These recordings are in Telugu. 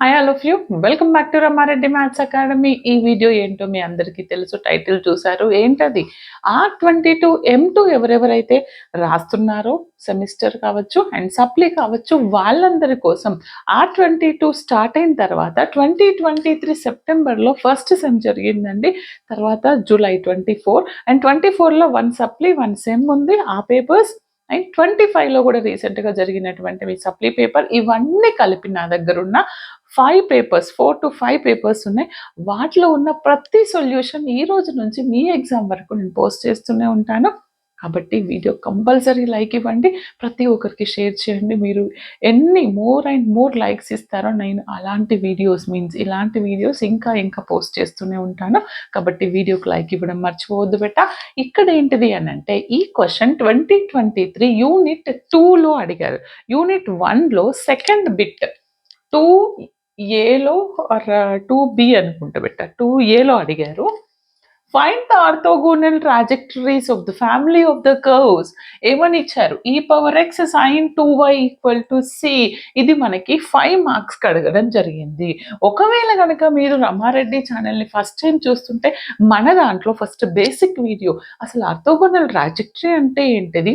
Hi all of you, welcome back to Rama Reddy maths academy. ఈ వీడియో ఏంటో మీ అందరికీ తెలుసు, టైటిల్ చూసారు. ఏంటది? R22 M2 ఎవరెవరైతే రాస్తున్నారో సెమిస్టర్ కావచ్చు అండ్ సప్లీ కావచ్చు వాళ్ళందరి కోసం R22 స్టార్ట్ అయిన తర్వాత 2023 సెప్టెంబర్లో ఫస్ట్ సెమ్ జరిగిందండి. తర్వాత జూలై 24 అండ్ 24లో 1 సప్లీ 1 సెమ్ ఉంది. ఆ పేపర్స్ అండ్ 25లో కూడా రీసెంట్గా జరిగినటువంటి మీ సప్లీ పేపర్ ఇవన్నీ కలిపి నా దగ్గర ఉన్న 5 పేపర్స్, 4 to 5 పేపర్స్ ఉన్నాయి. వాటిలో ఉన్న ప్రతి సొల్యూషన్ ఈ రోజు నుంచి మీ ఎగ్జామ్ వరకు నేను పోస్ట్ చేస్తూనే ఉంటాను. కాబట్టి వీడియో కంపల్సరీ లైక్ ఇవ్వండి, ప్రతి ఒక్కరికి షేర్ చేయండి. మీరు ఎన్ని మోర్ అండ్ మోర్ లైక్స్ ఇస్తారో నేను అలాంటి వీడియోస్ ఇలాంటి వీడియోస్ ఇంకా పోస్ట్ చేస్తూనే ఉంటాను. కాబట్టి వీడియోకి లైక్ ఇవ్వడం మర్చిపోవద్దు బెట్ట. ఇక్కడ ఏంటిది అని అంటే ఈ క్వశ్చన్ 2023 యూనిట్ 2లో అడిగారు. యూనిట్ 1లో సెకండ్ బిట్ 2Aలో ఆర్ 2B అనుకుంటా బెట్ట, 2Aలో అడిగారు. Find the orthogonal trajectories of the family of the curves. ఏమని ఇచ్చారు? e⁻x sin 2y = c. ఇది మనకి 5 మార్క్స్కి అడగడం జరిగింది. ఒకవేళ కనుక మీరు రమారెడ్డి ఛానల్ని ఫస్ట్ టైం చూస్తుంటే మన దాంట్లో ఫస్ట్ బేసిక్ వీడియో అసలు ఆర్థోగోనల్ ట్రాజెక్టరీ అంటే ఏంటిది,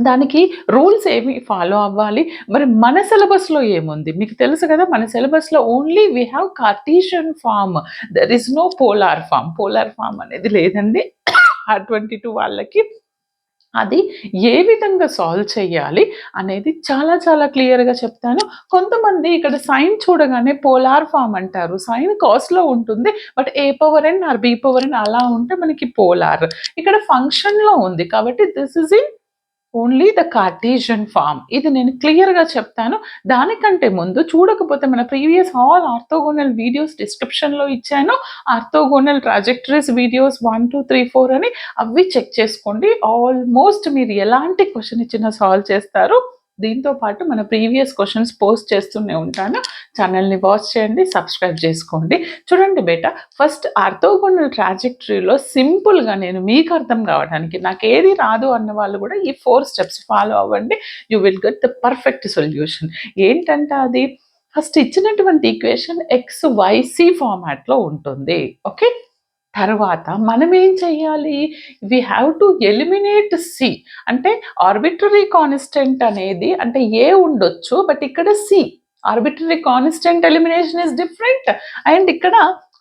దానికి రూల్స్ ఏమి ఫాలో అవ్వాలి, మరి మన సిలబస్లో ఏముంది మీకు తెలుసు కదా. మన సిలబస్లో only we have Cartesian form, there is no polar form అనేది లేదండి. R22 వాళ్ళకి అది ఏ విధంగా సాల్వ్ చేయాలి అనేది చాలా క్లియర్గా చెప్తాను. కొంతమంది ఇక్కడ సైన్ చూడగానే పోలార్ ఫామ్ అంటారు. సైన్ కాస్ట్లో ఉంటుంది, బట్ A⁻n ఆర్ B⁻n అలా ఉంటే మనకి పోలార్. ఇక్కడ ఫంక్షన్లో ఉంది కాబట్టి this is in only the Cartesian form. ఇది నేను క్లియర్గా చెప్తాను. దానికంటే ముందు చూడకపోతే మన ప్రీవియస్ ఆల్ ఆర్థోగోనల్ వీడియోస్ డిస్క్రిప్షన్లో ఇచ్చాను. ఆర్థోగోనల్ ట్రాజెక్టరీస్ వీడియోస్ 1, 2, 3, 4 అని అవి చెక్ చేసుకోండి. ఆల్మోస్ట్ మీరు ఎలాంటి క్వశ్చన్ ఇచ్చినా సాల్వ్ చేస్తారు. దీంతో పాటు మన ప్రీవియస్ క్వశ్చన్స్ పోస్ట్ చేస్తూనే ఉంటాను. ఛానల్ని వాచ్ చేయండి, సబ్స్క్రైబ్ చేసుకోండి. చూడండి బేటా, ఫస్ట్ ఆర్థోగోనల్ ట్రాజెక్టరీలో సింపుల్గా నేను మీకు అర్థం కావడానికి, నాకు ఏది రాదు అన్న వాళ్ళు కూడా ఈ 4 స్టెప్స్ ఫాలో అవ్వండి. You will get the perfect solution. ఏంటంటే అది ఫస్ట్ ఇచ్చినటువంటి ఈక్వేషన్ XYC ఫార్మాట్లో ఉంటుంది. ఓకే, తర్వాత మనం ఏం చెయ్యాలి? We have to eliminate C. అంటే ఆర్బిటరీ కాన్స్టెంట్ అనేది అంటే ఏ ఉండొచ్చు, బట్ ఇక్కడ C arbitrary constant elimination is different and ఇక్కడ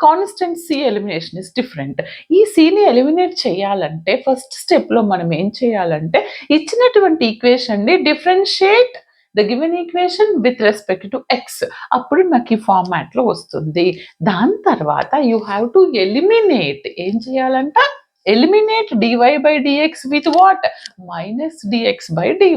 constant C elimination is different. ఈ సిని ఎలిమినేట్ చేయాలంటే ఫస్ట్ స్టెప్లో మనం ఏం చేయాలంటే ఇచ్చినటువంటి ఈక్వేషన్ని differentiate the given equation with respect to X. అప్పుడు నాకు ఈ ఫార్మాట్లో వస్తుంది. దాని తర్వాత యూ హ్యావ్ టు ఎలిమినేట్. ఏం చేయాలంట? Eliminate dy/dx with what? -dx/dy.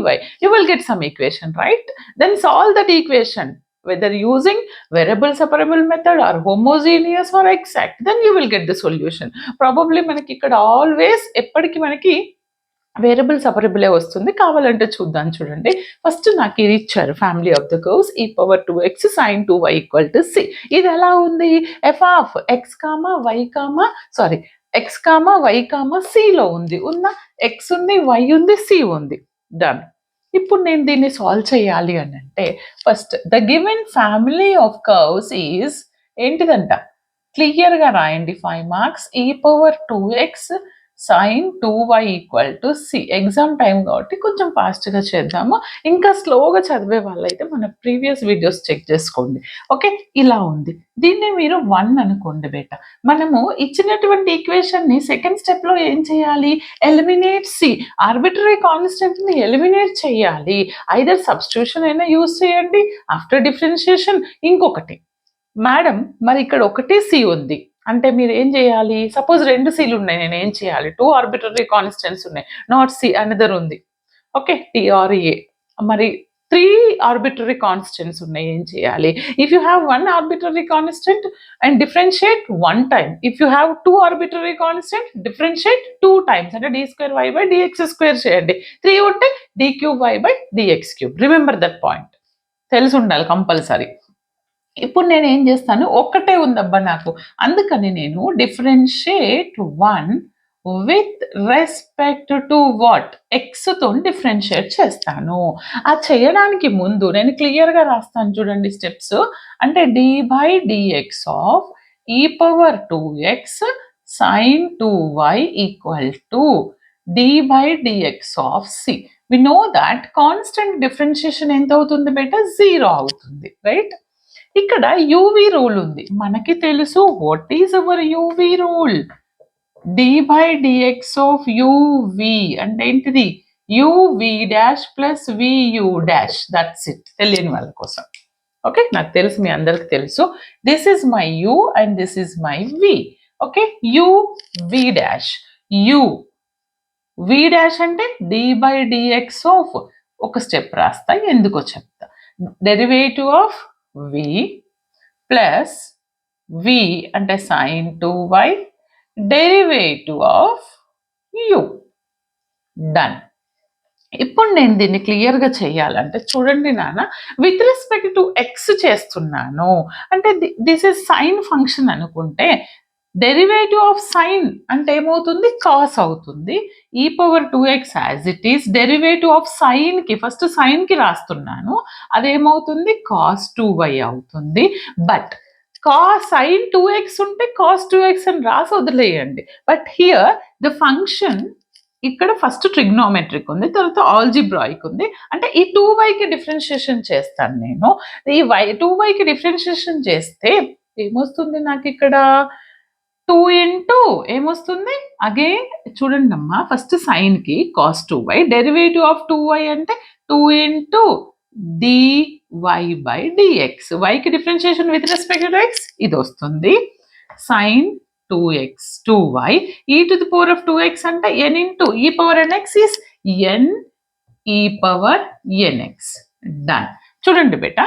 You will get some equation, right? Then solve that equation whether using variable separable method or homogeneous or exact. Then you will get the solution. Probably మనకి ఇక్కడ ఆల్వేస్ ఎప్పటికీ మనకి వేరియబుల్ సపరబులే వస్తుంది. కావాలంటే చూద్దాం. చూడండి, ఫస్ట్ నాకు ఇది ఇచ్చారు, family of the curves e⁻2x sin 2y = c. ఇది ఎలా ఉంది? f ఆఫ్ x, y, cలో ఉంది. x ఉంది, y ఉంది, c ఉంది. డన్. ఇప్పుడు నేను దీన్ని సాల్వ్ చేయాలి అని అంటే first the given family of curves is ఏంటిదంట? క్లియర్గా రాయండి. 5 marks. e⁻2x sin 2y = c. Exam time కాబట్టి కొంచెం ఫాస్ట్గా చేద్దాము. ఇంకా స్లోగా చదివే వాళ్ళైతే మన ప్రీవియస్ వీడియోస్ చెక్ చేసుకోండి. ఓకే, ఇలా ఉంది. దీన్ని మీరు 1 అనుకోండి బేట. మనము ఇచ్చినటువంటి ఈక్వేషన్ని సెకండ్ స్టెప్లో ఏం చేయాలి? Eliminate C. ఆర్బిటరీ కాన్స్టెంట్ని ఎలిమినేట్ చేయాలి. ఐదర్ సబ్స్టిట్యూషన్ అయినా యూజ్ చేయండి, ఆఫ్టర్ డిఫరెన్షియేషన్. ఇంకొకటి, మేడం మరి ఇక్కడ ఒకటే సి ఉంది అంటే మీరు ఏం చేయాలి? సపోజ్ 2 సీలు ఉన్నాయి, నేను ఏం చేయాలి? 2 ఆర్బిటరీ కాన్స్టెంట్స్ ఉన్నాయి, నాట్ సి అనదర్ ఉంది. ఓకే, టీ ఆర్ ఏ. మరి 3 ఆర్బిటరీ కాన్స్టెంట్స్ ఉన్నాయి, ఏం చేయాలి? If you have 1 arbitrary constant and differentiate 1 time. If you have 2 arbitrary constant differentiate 2 times, అంటే d²y/dx² చేయండి. 3 ఉంటే d3y/dx³. రిమెంబర్ దట్ పాయింట్, తెలిసి ఉండాలి కంపల్సరీ. ఇప్పుడు నేను ఏం చేస్తాను, ఒక్కటే ఉందబ్బా నాకు, అందుకని నేను differentiate 1 with respect to what, X తో డిఫరెన్షియేట్ చేస్తాను. ఆ చేయడానికి ముందు నేను క్లియర్గా రాస్తాను చూడండి స్టెప్స్. అంటే d/dx of e⁻2x sin 2y equal to d/dx of c. We know that constant differentiation ఎంత అవుతుంది బేటా, 0 అవుతుంది, రైట్? ఇక్కడ యూవి రూల్ ఉంది, మనకి తెలుసు. What is our UV rule? d/dx of uv అంటే ఏంటిది, uv dash plus vu dash. That's it, తెలియని వాళ్ళ కోసం. ఓకే, నాకు తెలుసు, మీ అందరికి తెలుసు. This is my u and this is my v. Okay, uv dash, u v dash అంటే d/dx ఆఫ్, ఒక స్టెప్ రాస్తా, ఎందుకో చెప్తా. Derivative of v plus v అంటే sin 2y derivative of u. Done. ఇప్పుడు నేను దీన్ని క్లియర్గా చేయాలంటే చూడండి నాన్న, విత్ రెస్పెక్ట్ టు ఎక్స్ చేస్తున్నాను అంటే దిస్ ఇస్ సైన్ ఫంక్షన్ అనుకుంటే డెరివేటివ్ ఆఫ్ సైన్ అంటే ఏమవుతుంది, కాస్ అవుతుంది. e⁻2x as it is derivative of sine కి, ఫస్ట్ సైన్ కి రాస్తున్నాను, అదేమవుతుంది కాస్ 2y అవుతుంది. బట్ కాస్ సైన్ 2x ఉంటే కాస్ 2x అని రాసి వదిలేయండి. బట్ హియర్ ద ఫంక్షన్ ఇక్కడ ఫస్ట్ ట్రిగ్నోమెట్రిక్ ఉంది, తర్వాత ఆల్జిబ్రాయిక్ ఉంది. అంటే ఈ 2yకి డిఫరెన్షియేషన్ చేస్తాను నేను. ఈ 2yకి డిఫరెన్షియేషన్ చేస్తే ఏమొస్తుంది నాకు ఇక్కడ, 2 ఇంటూ ఏమొస్తుంది, అగైన్ చూడండి అమ్మా, ఫస్ట్ సైన్ కి cos 2y derivative of 2y అంటే 2 ఇంటూ dy/dx. yకి differentiation with respect to x ఇది వస్తుంది, సైన్ 2y e⁻2x అంటే n into e⁻nx is n e⁻nx. Done. చూడండి బేటా,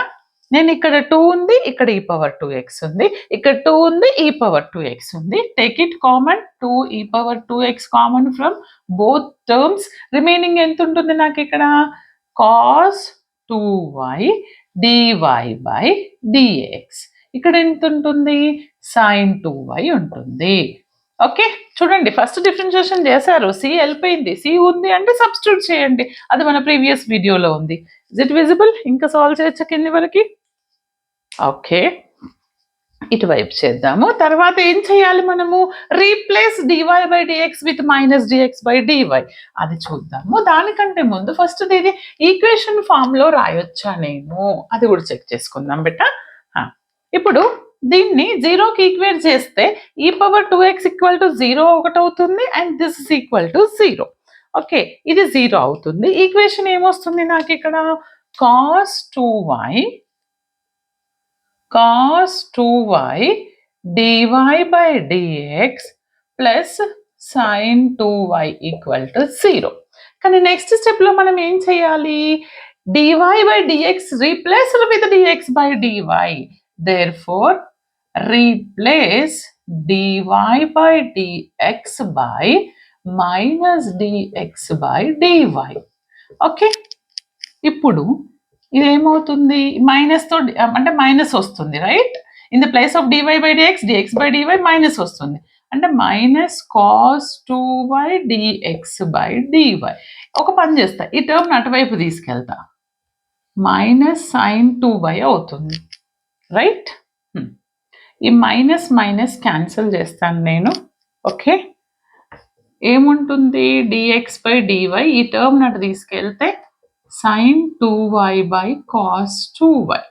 నేను ఇక్కడ 2 ఉంది, ఇక్కడ e⁻2x ఉంది, ఇక్కడ 2 ఉంది, e⁻2x ఉంది. Take it common, 2 e⁻2x common from both terms. Remaining ఎంత ఉంటుంది నాకు ఇక్కడ, cos 2y dy/dx. ఇక్కడ ఎంత ఉంటుంది, sin 2y ఉంటుంది. ఓకే, చూడండి ఫస్ట్ డిఫరెన్షియేషన్ చేశారు, సి వెళ్ళిపోయింది, సి ఉంది అంటే సబ్స్టిట్యూట్ చేయండి, అది మన ప్రీవియస్ వీడియోలో ఉంది. Is it visible? ఇంకా సాల్వ్ చేయొచ్చా కింది వరకు? ఓకే, ఇటువైపు చేద్దాము. తర్వాత ఏం చేయాలి మనము, రీప్లేస్ dy/dx విత్ -dx/dy, అది చూద్దాము. దానికంటే ముందు ఫస్ట్ ఇది ఈక్వేషన్ ఫామ్ లో రాయొచ్చా నేను, అది కూడా చెక్ చేసుకుందాం బెటా. ఇప్పుడు దీన్ని 0కి ఈక్వేట్ చేస్తే e⁻2x ఈక్వల్ టు 0 ఒకటి అవుతుంది and this is equal to 0. Okay, ఇది 0 అవుతుంది. ఈక్వేషన్ ఏమొస్తుంది నాకు ఇక్కడ, cos 2y dy/dx plus sin 2y equal to 0. కానీ నెక్స్ట్ స్టెప్ లో మనం ఏం చేయాలి, dy/dx replaced with dx/dy. Therefore, replace dy/dx by -dx/dy. Okay, ఇప్పుడు ఇది ఏమవుతుంది, మైనస్ తో అంటే మైనస్ వస్తుంది, right? In the place of dy/dx dx/dy minus వస్తుంది, అంటే మైనస్ cos 2y dx/dy. ఒక పని చేస్తా, ఈ టర్మ్ అటువైపు తీసుకెళ్తా, మైనస్ sin 2y అవుతుంది, రైట్? ఈ మైనస్ మైనస్ క్యాన్సిల్ చేస్తాను నేను. ఓకే, ఏముంటుంది, dx/dy, ఈ టర్మ్ నటు తీసుకెళ్తే sin 2y/cos 2y.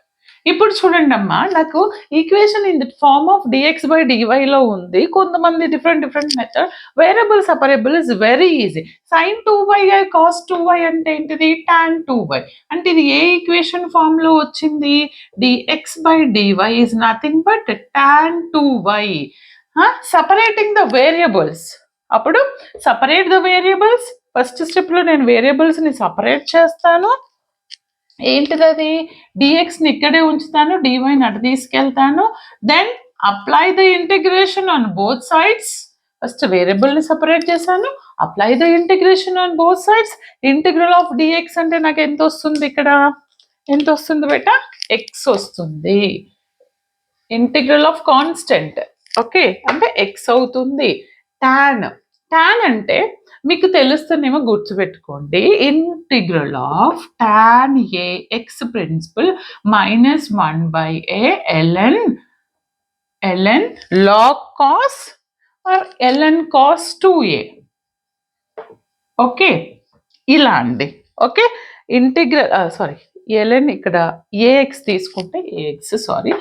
ఇప్పుడు చూడండి అమ్మా, నాకు equation in the form of dx/dy లో ఉంది. కొంతమంది different method. Variable separable is very easy. sin 2y cos 2y అంటే ఏంటిది, tan 2y. అంటే ఇది ఏ ఈక్వేషన్ ఫామ్ లో వచ్చింది, dx/dy is nothing but tan 2y. Separating the variables. అప్పుడు separate the variables. First step లో నేను వేరియబుల్స్ ని సపరేట్ చేస్తాను. ఏంటిది అది, dxని ఇక్కడే ఉంచుతాను, dyని అటు తీసుకెళ్తాను. Then apply the integration on both sides. First variable ని సపరేట్ చేశాను, apply the integration on both sides. Integral of dx అంటే నాకు ఎంత వస్తుంది, ఇక్కడ ఎంత వస్తుంది బేటా, x వస్తుంది. ఇంటిగ్రల్ ఆఫ్ కాన్స్టెంట్, ఓకే, అంటే x అవుతుంది. tan tan అంటే మీకు తెలుస్తుందేమో గుర్తుపెట్టుకోండి. Integral of tan a x principal minus 1/a ln log cos or ln cos 2a. Okay, ఇలా అండి. ఓకే, ఇంటిగ్రల్ సారీ ln ఇక్కడ ax తీసుకుంటే ax సారీ.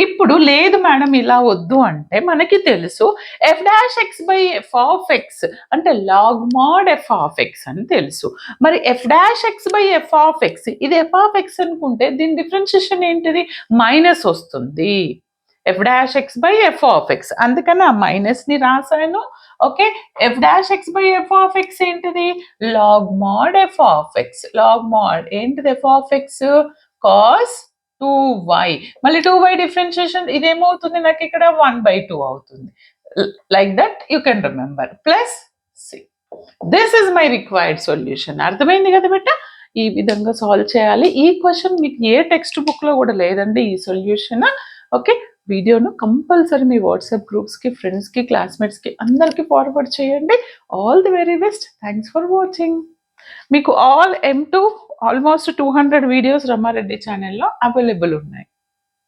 ఇప్పుడు లేదు మేడం ఇలా వద్దు అంటే మనకి తెలుసు f dash X by F of X అంటే log mod F of X అని తెలుసు. మరి F dash X by F of X, ఇది ఎఫ్ ఆఫ్ ఎక్స్ అనుకుంటే దీని డిఫరెన్షియేషన్ ఏంటిది? మైనస్ వస్తుంది. F dash X by F of X, అందుకని ఆ మైనస్ ని రాసాను. Okay, F dash X by F of X ఏంటిది? Log mod F of X. Log mod ఏంటిది? F of X cos 2y. మళ్ళీ 2y డిఫరెన్షియేషన్ ఇదేమవుతుంది నాకు ఇక్కడ 1/2 అవుతుంది. Like that you can remember. Plus C, this is my required solution. అర్థమైంది కదా బిడ్డ? ఈ విధంగా సాల్వ్ చేయాలి. ఈ క్వశ్చన్ మీకు ఏ టెక్స్ట్ బుక్ లో కూడా లేదండి ఈ సొల్యూషన్. ఓకే, వీడియోను కంపల్సరీ మీ వాట్సాప్ గ్రూప్స్కి, ఫ్రెండ్స్కి, క్లాస్మేట్స్కి అందరికీ ఫార్వర్డ్ చేయండి. All the very best. Thanks for watching. మీకు all M2 almost 200 videos Ramareddy ఛానల్లో అవైలబుల్ ఉన్నాయి.